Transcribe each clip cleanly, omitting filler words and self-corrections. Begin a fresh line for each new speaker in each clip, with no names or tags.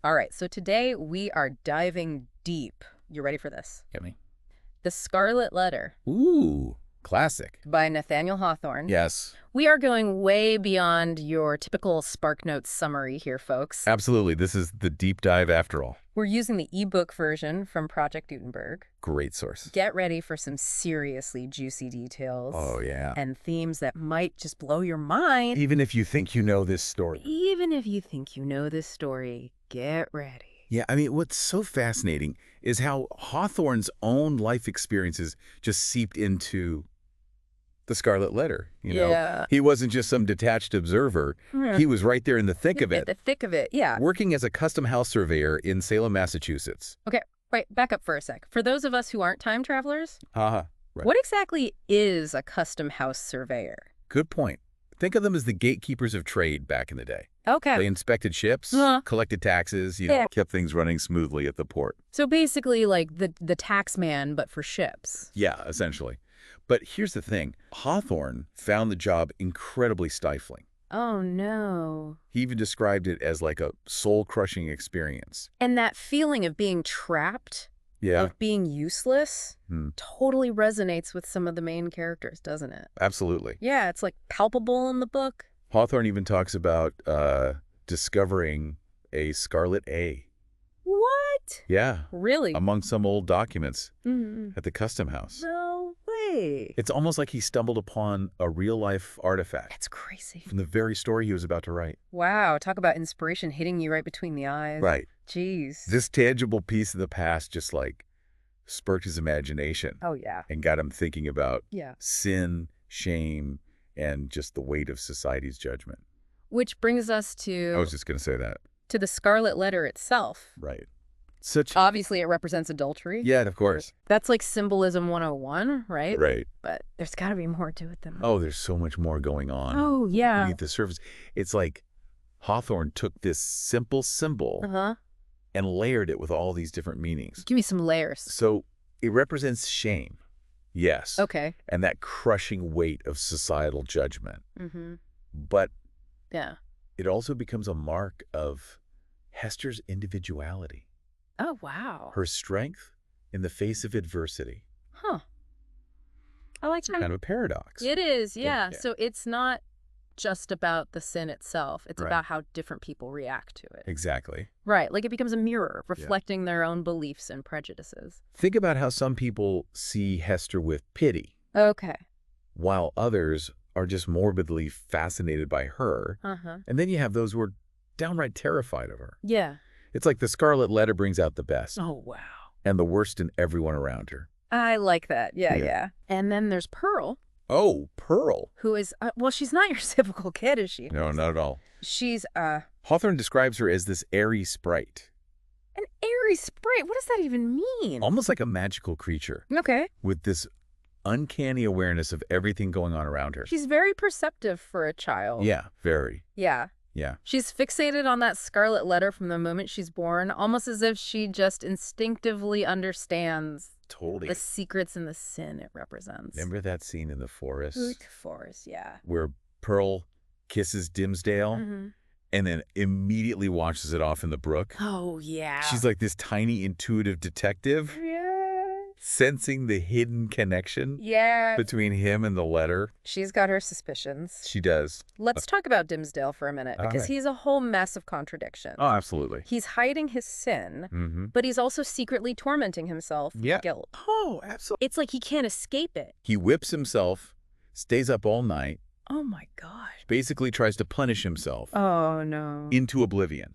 All right, so today we are diving deep. You ready for this?
Get me?
The Scarlet Letter
Ooh, classic.
by Nathaniel Hawthorne.
Yes,
We are going way beyond your typical SparkNotes summary here, folks.
absolutely. This is the deep dive after all.
We're using the ebook version from Project Gutenberg.
Great source.
Get ready for some seriously juicy details.
Oh, yeah.
And themes that might just blow your mind.
Even if you think you know this story.
Even if you think you know this story, get ready.
Yeah, I mean, what's so fascinating is how Hawthorne's own life experiences just seeped into the Scarlet Letter.
Yeah.
He wasn't just some detached observer. He was right there in the thick of it.
The thick of it, yeah.
Working as a custom house surveyor in Salem, Massachusetts.
Okay, wait, back up for a sec. For those of us who aren't time travelers,
Right.
what exactly is a custom house surveyor?
Good point. Think of them as the gatekeepers of trade back in the day.
Okay.
They inspected ships, collected taxes, kept things running smoothly at the port.
So basically like the tax man, but for ships.
Yeah, essentially. But here's the thing. Hawthorne found the job incredibly stifling.
Oh, no.
He even described it as like a soul-crushing experience.
And that feeling of being trapped,
Yeah,
of being useless, totally resonates with some of the main characters, doesn't it?
absolutely.
Yeah, it's like palpable in the book.
Hawthorne even talks about discovering a Scarlet A.
What?
Yeah,
Really?
among some old documents
Mm-mm.
at the custom house.
No way.
It's almost like he stumbled upon a real-life artifact
That's crazy.
from the very story he was about to write.
Wow, talk about inspiration hitting you right between the eyes.
Right.
Jeez.
This tangible piece of the past just like spurred his imagination
Oh, yeah.
and got him thinking about
Yeah.
sin, shame, and just the weight of society's judgment.
Which brings us
I was just going to say that.
to the Scarlet Letter itself.
Right. Such.
Obviously, it represents adultery.
Yeah, of course.
That's like symbolism 101, right?
Right.
But there's got to be more to it than that.
Oh, there's so much more going on
Oh, yeah.
beneath the surface. It's like Hawthorne took this simple symbol
Uh-huh.
and layered it with all these different meanings.
Give me some layers.
So it represents shame. Yes.
Okay.
And that crushing weight of societal judgment.
Mm-hmm.
But
Yeah.
it also becomes a mark of Hester's individuality,
Oh, wow.
her strength in the face of adversity.
Huh. I like
It's kind of a paradox.
It is,
Yeah,
yeah.
yeah.
So it's not just about the sin itself. It's
Right.
about how different people react to it.
Exactly.
Right. Like it becomes a mirror reflecting their own beliefs and prejudices.
Think about how some people see Hester with pity,
Okay.
while others are just morbidly fascinated by her.
Uh-huh.
And then you have those who are downright terrified of her.
Yeah.
It's like the Scarlet Letter brings out the best
Oh, wow.
and the worst in everyone around her.
I like that. Yeah,
Yeah.
yeah. And then there's Pearl,
Oh, Pearl.
who is, well, she's not your typical kid, is she?
No, not at all.
She's
Hawthorne describes her as this airy sprite,
an airy sprite. What does that even mean?
almost like a magical creature
Okay.
with this uncanny awareness of everything going on around her.
She's very perceptive for a child.
Yeah, very.
Yeah.
Yeah.
She's fixated on that Scarlet Letter from the moment she's born, almost as if she just instinctively understands
Totally.
the secrets and the sin it represents.
Remember that scene in the forest
Forest, yeah.
where Pearl kisses Dimmesdale
Mm-hmm.
and then immediately washes it off in the brook?
Oh, yeah.
She's like this tiny intuitive detective
yeah.
sensing the hidden connection
Yeah.
between him and the letter.
She's got her suspicions.
She does.
Let's talk about Dimmesdale for a minute,
All
because
right.
he's a whole mess of contradictions.
Oh, absolutely.
He's hiding his sin,
Mm-hmm.
but he's also secretly tormenting himself with
Yeah.
guilt.
Oh, absolutely.
It's like he can't escape it.
He whips himself, stays up all night,
Oh, my gosh.
basically tries to punish himself
Oh, no.
into oblivion.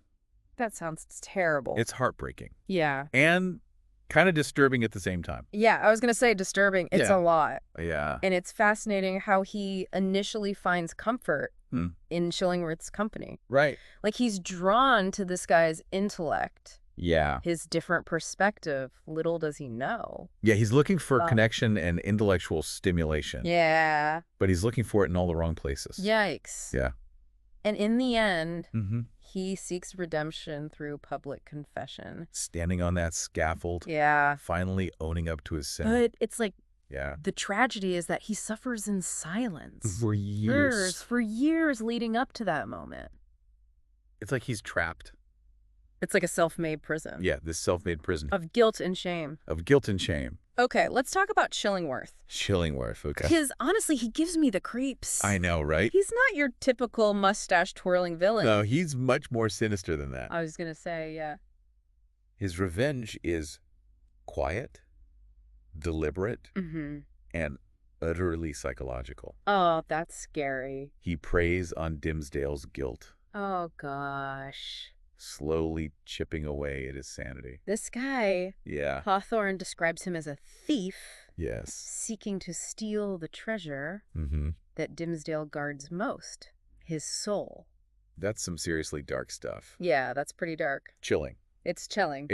That sounds terrible.
It's heartbreaking
Yeah.
and kind of disturbing at the same time.
Yeah, I was going to say disturbing. It's
Yeah.
a lot.
Yeah.
And it's fascinating how he initially finds comfort
Hmm.
in Chillingworth's company.
Right.
Like he's drawn to this guy's intellect,
Yeah.
his different perspective. Little does he know.
Yeah, he's looking for
Wow.
connection and intellectual stimulation,
Yeah.
but he's looking for it in all the wrong places.
Yikes.
Yeah.
And in the end,
Mm-hmm.
he seeks redemption through public confession.
Standing on that scaffold,
Yeah.
finally owning up to his sin.
But it's like
Yeah.
the tragedy is that he suffers in silence.
For years.
For years leading up to that moment.
It's like he's trapped.
It's like a self-made prison.
Yeah, this self-made prison
Of guilt and shame.
of guilt and shame.
Okay, let's talk about Chillingworth.
Chillingworth, okay.
Because honestly, he gives me the creeps.
I know, right?
He's not your typical mustache-twirling villain.
No, he's much more sinister than that.
I was going to say, yeah.
His revenge is quiet, deliberate,
Mm-hmm.
and utterly psychological.
Oh, that's scary.
He preys on Dimmesdale's guilt,
Oh, gosh.
slowly chipping away at his sanity.
This guy,
Yeah.
Hawthorne describes him as a thief
Yes.
seeking to steal the treasure
Mm-hmm.
that Dimmesdale guards most, his soul.
That's some seriously dark stuff.
Yeah, that's pretty dark.
Chilling.
It's chilling.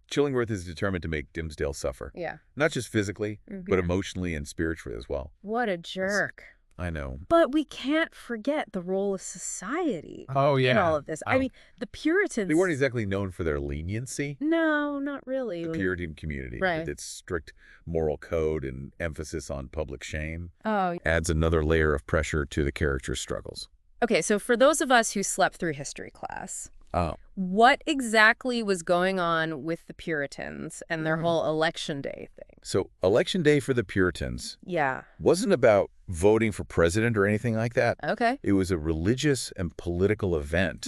Chillingworth is determined to make Dimmesdale suffer.
Yeah.
Not just physically, but
Yeah.
emotionally and spiritually as well.
What a jerk.
I know.
But we can't forget the role of society
Oh,
in all of this. I
Oh.
mean, the Puritans...
They weren't exactly known for their leniency.
No, not really.
The Puritan community,
Right.
with its strict moral code and emphasis on public shame,
Oh,
adds another layer of pressure to the character's struggles.
okay. So for those of us who slept through history class,
Oh.
what exactly was going on with the Puritans and their whole election day thing?
So Election Day for the Puritans
Yeah.
wasn't about voting for president or anything like that.
Okay.
It was a religious and political event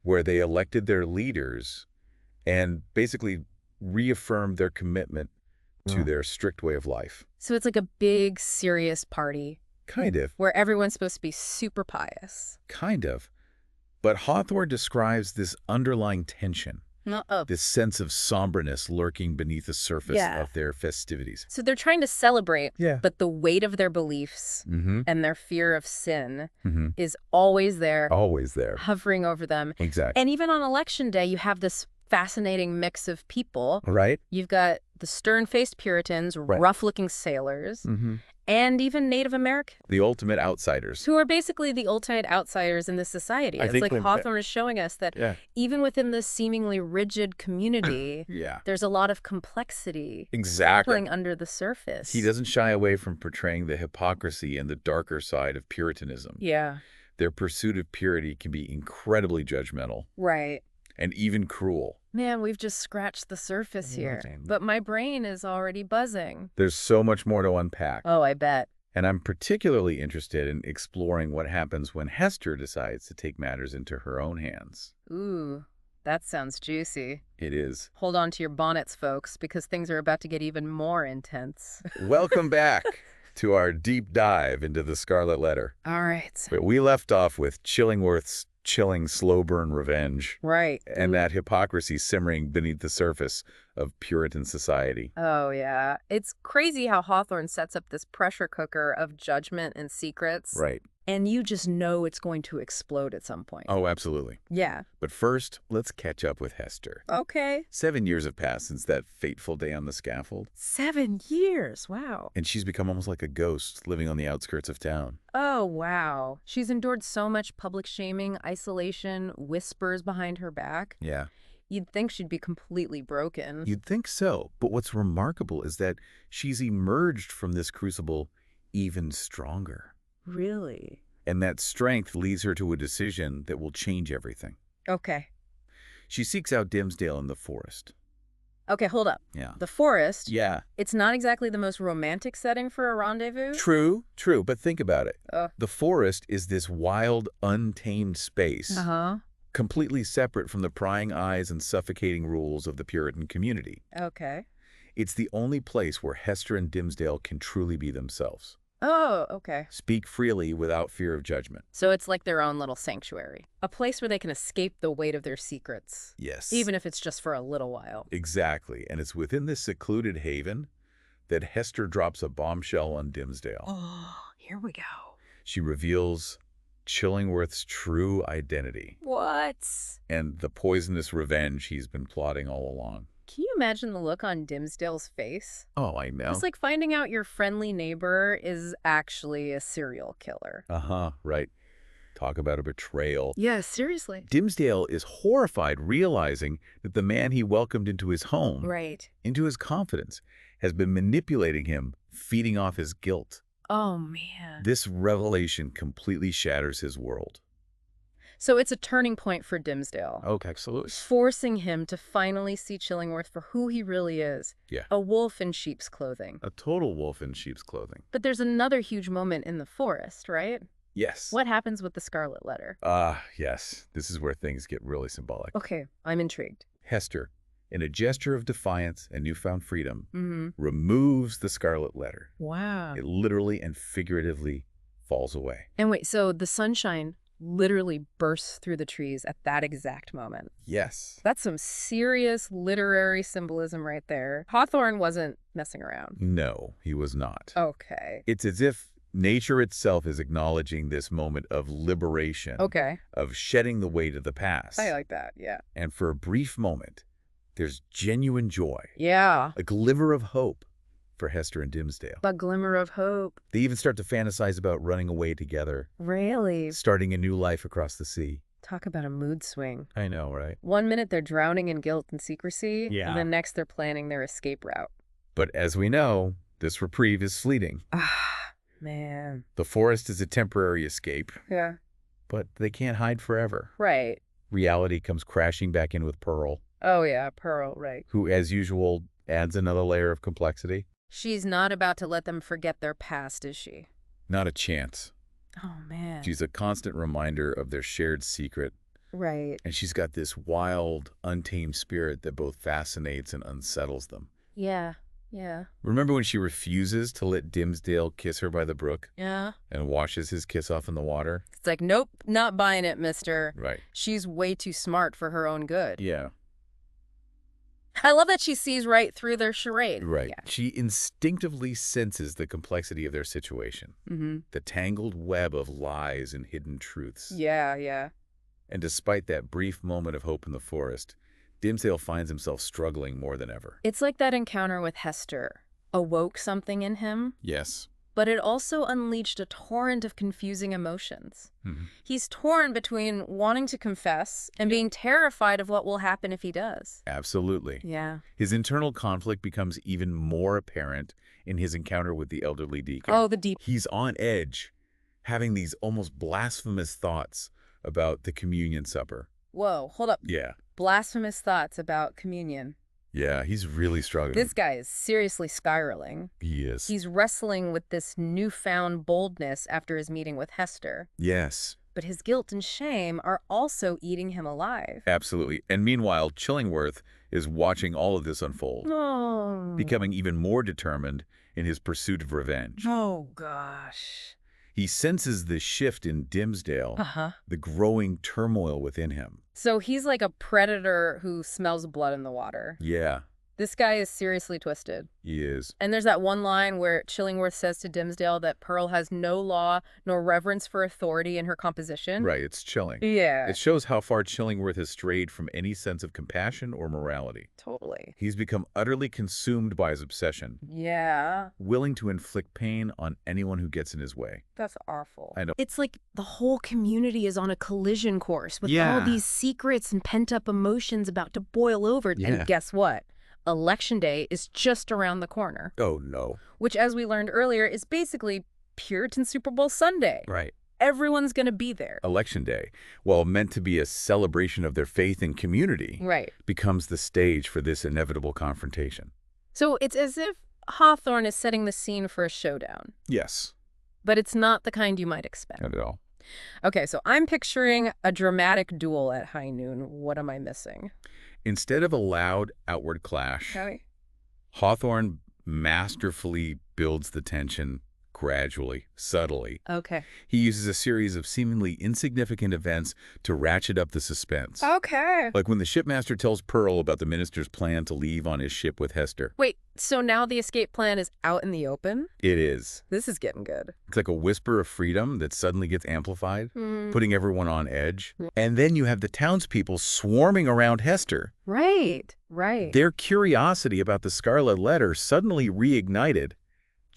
where they elected their leaders and basically reaffirmed their commitment to their strict way of life.
So it's like a big, serious party
Kind of.
where everyone's supposed to be super pious.
Kind of. But Hawthorne describes this underlying tension,
Uh-oh.
this sense of somberness lurking beneath the surface
Yeah.
of their festivities.
So they're trying to celebrate,
Yeah.
but the weight of their beliefs
Mm-hmm.
and their fear of sin
Mm-hmm.
is always there,
Always there.
hovering over them.
Exactly.
And even on election day, you have this fascinating mix of people.
Right?
You've got the stern-faced Puritans,
Right.
rough-looking sailors,
Mm-hmm.
and even Native Americans,
The ultimate outsiders.
who are basically the ultimate outsiders in this society.
I
It's
think
like
when-
Hawthorne is showing us that
Yeah.
even within this seemingly rigid community,
Yeah.
there's a lot of complexity
Exactly.
pulling under the surface.
He doesn't shy away from portraying the hypocrisy and the darker side of Puritanism.
Yeah,
Their pursuit of purity can be incredibly judgmental
right.
and even cruel.
Man, we've just scratched the surface here.
Amazing.
But my brain is already buzzing.
There's so much more to unpack.
Oh, I bet.
And I'm particularly interested in exploring what happens when Hester decides to take matters into her own hands.
Ooh, that sounds juicy.
It is.
Hold on to your bonnets, folks, because things are about to get even more intense.
Welcome back to our deep dive into the Scarlet Letter.
All right.
We left off with Chillingworth's chilling slow burn revenge
Right.
and that hypocrisy simmering beneath the surface of Puritan society.
Oh, yeah. It's crazy how Hawthorne sets up this pressure cooker of judgment and secrets.
Right.
And you just know it's going to explode at some point.
Oh, absolutely.
Yeah.
But first, let's catch up with Hester.
Okay.
7 years have passed since that fateful day on the scaffold,
7 years. Wow.
and she's become almost like a ghost living on the outskirts of town.
Oh, wow. She's endured so much public shaming, isolation, whispers behind her back.
Yeah.
You'd think she'd be completely broken.
You'd think so, but what's remarkable is that she's emerged from this crucible even stronger.
Really?
And that strength leads her to a decision that will change everything.
Okay.
She seeks out Dimmesdale in the forest.
Okay, hold up.
Yeah.
The forest,
Yeah.
it's not exactly the most romantic setting for a rendezvous.
True, but think about it.
Uh.
The forest is this wild, untamed space,
Uh-huh.
completely separate from the prying eyes and suffocating rules of the Puritan community.
Okay.
It's the only place where Hester and Dimmesdale can truly be themselves.
Oh, okay.
Speak freely without fear of judgment.
So it's like their own little sanctuary. A place where they can escape the weight of their secrets.
Yes.
Even if it's just for a little while.
Exactly. And it's within this secluded haven that Hester drops a bombshell on Dimmesdale.
Oh, here we go.
She reveals Chillingworth's true identity
What?
and the poisonous revenge he's been plotting all along.
Can you imagine the look on Dimmesdale's face?
Oh, I know.
It's like finding out your friendly neighbor is actually a serial killer.
Uh-huh, right. Talk about a betrayal.
Yeah, seriously.
Dimmesdale is horrified realizing that the man he welcomed into his home,
Right.
into his confidence, has been manipulating him, feeding off his guilt.
Oh, man.
This revelation completely shatters his world.
So it's a turning point for Dimmesdale,
Oh, absolutely.
forcing him to finally see Chillingworth for who he really is,
Yeah.
a wolf in sheep's clothing.
A total wolf in sheep's clothing.
But there's another huge moment in the forest, right?
Yes.
What happens with the Scarlet Letter?
Yes. This is where things get really symbolic.
Okay, I'm intrigued.
Hester, in a gesture of defiance and newfound freedom, removes the Scarlet Letter.
Wow.
It literally and figuratively falls away.
And wait, so the sunshine literally bursts through the trees at that exact moment.
Yes.
That's some serious literary symbolism right there. Hawthorne wasn't messing around.
No, he was not.
Okay.
It's as if nature itself is acknowledging this moment of liberation,
Okay.
of shedding the weight of the past.
I like that, yeah.
And for a brief moment, there's genuine joy,
Yeah.
a glimmer of hope for Hester and Dimmesdale.
A glimmer of hope.
They even start to fantasize about running away together,
Really?
starting a new life across the sea.
Talk about a mood swing.
I know, right?
One minute they're drowning in guilt and secrecy,
Yeah.
and then next they're planning their escape route.
But as we know, this reprieve is fleeting.
Ah, man.
The forest is a temporary escape,
Yeah.
but they can't hide forever.
Right.
Reality comes crashing back in with Pearl,
Oh, yeah, Pearl, right.
who, as usual, adds another layer of complexity.
She's not about to let them forget their past, is she?
Not a chance.
Oh, man.
She's a constant reminder of their shared secret,
Right.
and she's got this wild, untamed spirit that both fascinates and unsettles them.
Yeah. Yeah.
Remember when she refuses to let Dimmesdale kiss her by the brook
Yeah.
and washes his kiss off in the water?
It's like, nope, not buying it, mister.
Right.
She's way too smart for her own good.
Yeah.
I love that she sees right through their charade.
Right.
Yeah.
She instinctively senses the complexity of their situation, the tangled web of lies and hidden truths.
Yeah, yeah.
And despite that brief moment of hope in the forest, Dimmesdale finds himself struggling more than ever.
It's like that encounter with Hester awoke something in him,
Yes.
but it also unleashed a torrent of confusing emotions. He's torn between wanting to confess and being terrified of what will happen if he does.
Absolutely.
Yeah.
His internal conflict becomes even more apparent in his encounter with the elderly deacon.
Oh, the deep.
He's on edge, having these almost blasphemous thoughts about the communion supper.
Whoa, hold up.
Yeah.
Blasphemous thoughts about communion.
Yeah, he's really struggling.
This guy is seriously spiraling.
He is.
He's wrestling with this newfound boldness after his meeting with Hester.
Yes,
But his guilt and shame are also eating him alive.
absolutely. And meanwhile, Chillingworth is watching all of this unfold,
Oh.
becoming even more determined in his pursuit of revenge.
Oh, gosh.
He senses the shift in Dimmesdale,
Uh-huh.
the growing turmoil within him.
So he's like a predator who smells blood in the water.
Yeah,
This guy is seriously twisted.
he is.
And there's that one line where Chillingworth says to Dimmesdale that Pearl has no law nor reverence for authority in her composition.
Right, it's chilling.
Yeah.
It shows how far Chillingworth has strayed from any sense of compassion or morality.
Totally.
He's become utterly consumed by his obsession,
Yeah.
willing to inflict pain on anyone who gets in his way.
That's awful.
I know.
It's like the whole community is on a collision course with all
Yeah.
these secrets and pent-up emotions about to boil over.
Yeah.
And guess what? Election day is just around the corner,
Oh, no.
which, as we learned earlier, is basically Puritan Super Bowl Sunday.
Right.
Everyone's going to be there.
Election Day, while meant to be a celebration of their faith and community,
Right.
becomes the stage for this inevitable confrontation.
So it's as if Hawthorne is setting the scene for a showdown,
Yes.
but it's not the kind you might expect.
Not at all.
Okay, so I'm picturing a dramatic duel at high noon. What am I missing?
Instead of a loud outward clash,
Okay.
Hawthorne masterfully builds the tension gradually, subtly.
Okay.
He uses a series of seemingly insignificant events to ratchet up the suspense.
Okay.
Like when the shipmaster tells Pearl about the minister's plan to leave on his ship with Hester.
Wait, so now the escape plan is out in the open?
It is.
This is getting good.
It's like a whisper of freedom that suddenly gets amplified,
Hmm.
putting everyone on edge. And then you have the townspeople swarming around Hester.
Right, right.
Their curiosity about the Scarlet Letter suddenly reignited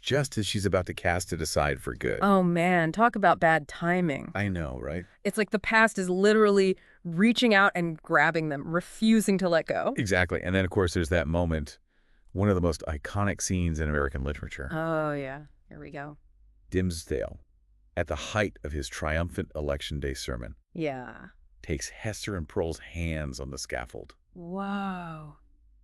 just as she's about to cast it aside for good.
Oh, man, talk about bad timing.
I know, right?
It's like the past is literally reaching out and grabbing them, refusing to let go.
Exactly. And then, of course, there's that moment, one of the most iconic scenes in American literature.
Oh, yeah. Here we go.
Dimmesdale, at the height of his triumphant Election Day sermon.
Yeah.
takes Hester and Prynne's hands on the scaffold.
Whoa.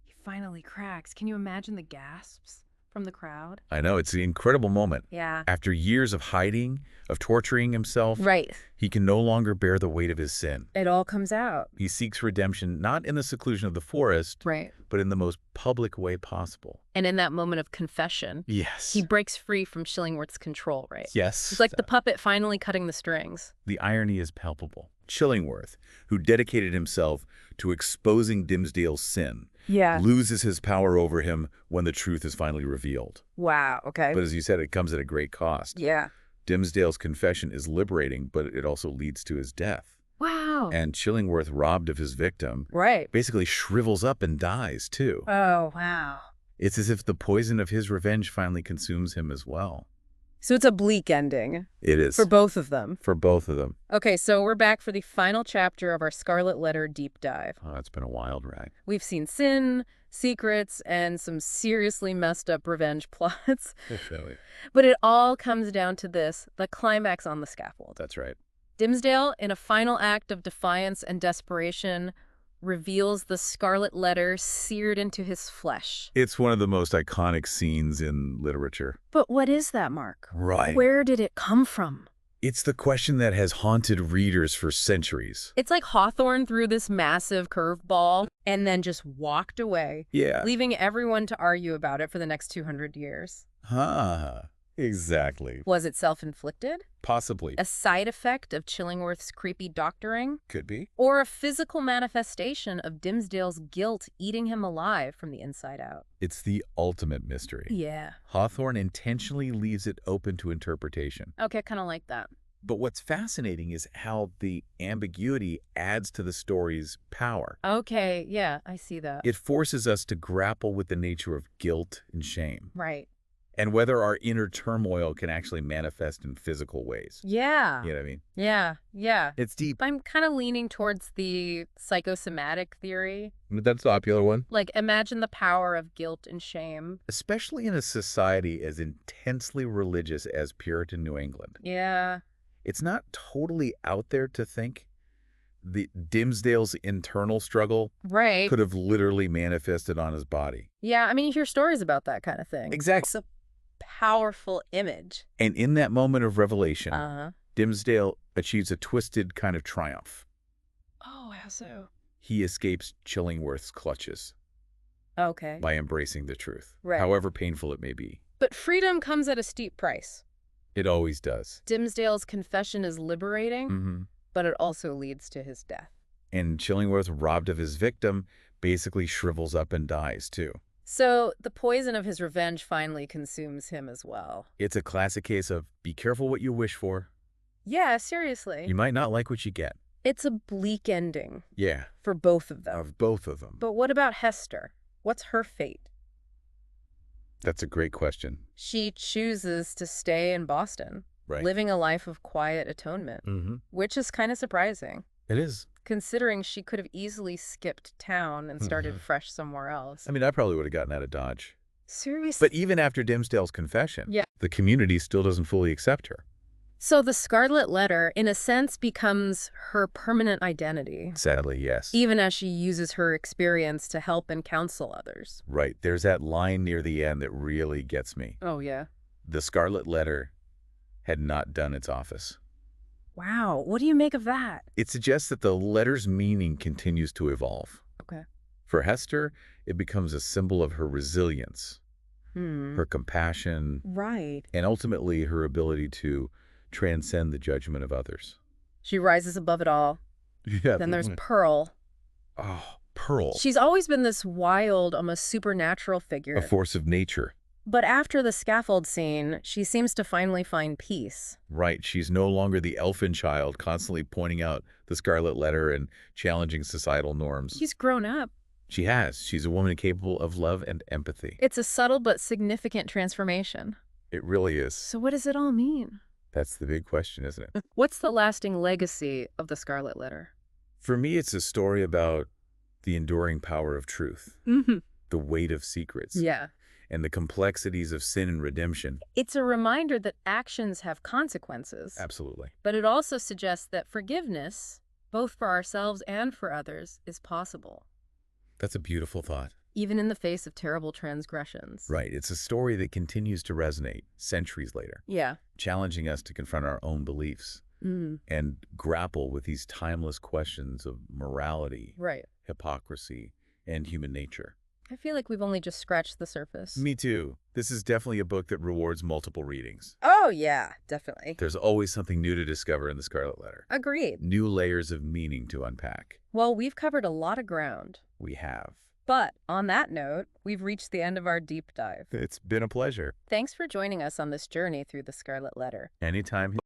He finally cracks. Can you imagine the gasps from the crowd?
I know, it's an incredible moment.
Yeah.
After years of hiding, of torturing himself,
Right.
he can no longer bear the weight of his sin.
It all comes out.
He seeks redemption not in the seclusion of the forest,
Right.
but in the most public way possible.
And in that moment of confession,
Yes.
he breaks free from Chillingworth's control, right?
Yes.
It's like the puppet finally cutting the strings.
The irony is palpable. Chillingworth, who dedicated himself to exposing Dimmesdale's sin, loses his power over him when the truth is finally revealed.
Wow, okay.
But as you said, it comes at a great cost.
Yeah.
Dimmesdale's confession is liberating, but it also leads to his death.
Wow.
And Chillingworth, robbed of his victim,
Right.
basically shrivels up and dies, too.
Oh, wow.
It's as if the poison of his revenge finally consumes him as well.
So it's a bleak ending.
It is.
For both of them.
For both of them.
Okay, so we're back for the final chapter of our Scarlet Letter deep dive.
Oh, it's been a wild ride.
We've seen sin, secrets, and some seriously messed up revenge plots. But it all comes down to this, the climax on the scaffold.
That's right.
Dimmesdale, in a final act of defiance and desperation, reveals the Scarlet Letter seared into his flesh.
It's one of the most iconic scenes in literature.
But what is that, Mark?
Right.
Where did it come from?
It's the question that has haunted readers for centuries.
It's like Hawthorne threw this massive curveball and then just walked away,
Yeah.
leaving everyone to argue about it for the next 200 years.
Exactly.
Was it self-inflicted?
Possibly.
A side effect of Chillingworth's creepy doctoring?
Could be.
Or a physical manifestation of Dimmesdale's guilt eating him alive from the inside out?
It's the ultimate mystery.
Yeah.
Hawthorne intentionally leaves it open to interpretation.
Okay, kind of like that.
But what's fascinating is how the ambiguity adds to the story's power.
Okay, yeah, I see that.
It forces us to grapple with the nature of guilt and shame,
Right.
and whether our inner turmoil can actually manifest in physical ways.
Yeah.
You know what I mean?
Yeah.
It's deep.
I'm kind of leaning towards the psychosomatic theory.
That's the popular one.
Like, imagine the power of guilt and shame.
Especially in a society as intensely religious as Puritan New England.
Yeah.
It's not totally out there to think the Dimmesdale's internal struggle
Right.
could have literally manifested on his body.
Yeah, I mean, you hear stories about that kind of thing.
Exactly.
It's a powerful image.
And in that moment of revelation,
Uh-huh.
Dimmesdale achieves a twisted kind of triumph.
Oh, how so?
He escapes Chillingworth's clutches
Okay.
by embracing the truth,
Right.
however painful it may be.
But freedom comes at a steep price.
It always does.
Dimmesdale's confession is liberating, but it also leads to his death.
And Chillingworth, robbed of his victim, basically shrivels up and dies, too.
So the poison of his revenge finally consumes him as well.
It's a classic case of be careful what you wish for.
Yeah, seriously.
You might not like what you get.
It's a bleak ending
Yeah,
for both of them.
of both of them.
But what about Hester? What's her fate?
That's a great question.
She chooses to stay in Boston,
Right.
living a life of quiet atonement, which is kind of surprising,
It is.
considering she could have easily skipped town and started fresh somewhere else.
I mean, I probably would have gotten out of Dodge.
Seriously?
But even after Dimmesdale's confession,
Yeah.
the community still doesn't fully accept her.
So the Scarlet Letter, in a sense, becomes her permanent identity,
Sadly, yes.
even as she uses her experience to help and counsel others.
Right. There's that line near the end that really gets me.
Oh, yeah.
The Scarlet Letter had not done its office.
Wow. What do you make of that?
It suggests that the letter's meaning continues to evolve.
Okay.
For Hester, it becomes a symbol of her resilience, her compassion,
Right.
and ultimately her ability to transcend the judgment of others.
She rises above it all.
Yeah.
Then there's Pearl.
Oh, Pearl.
She's always been this wild, almost supernatural figure.
A force of nature.
But after the scaffold scene, she seems to finally find peace.
Right. She's no longer the elfin child constantly pointing out the Scarlet Letter and challenging societal norms.
She's grown up.
She has. She's a woman capable of love and empathy.
It's a subtle but significant transformation.
It really is.
So what does it all mean?
That's the big question, isn't it?
What's the lasting legacy of the Scarlet Letter?
For me, it's a story about the enduring power of truth, the weight of secrets,
Yeah.
and the complexities of sin and redemption.
It's a reminder that actions have consequences.
Absolutely.
But it also suggests that forgiveness, both for ourselves and for others, is possible.
That's a beautiful thought.
Even in the face of terrible transgressions.
Right. It's a story that continues to resonate centuries later.
Yeah.
Challenging us to confront our own beliefs and grapple with these timeless questions of morality,
Right.
hypocrisy, and human nature.
I feel like we've only just scratched the surface.
Me too. This is definitely a book that rewards multiple readings.
Oh, yeah, definitely.
There's always something new to discover in the Scarlet Letter.
Agreed.
New layers of meaning to unpack.
Well, we've covered a lot of ground.
We have.
But on that note, we've reached the end of our deep dive.
It's been a pleasure.
Thanks for joining us on this journey through the Scarlet Letter.
Anytime.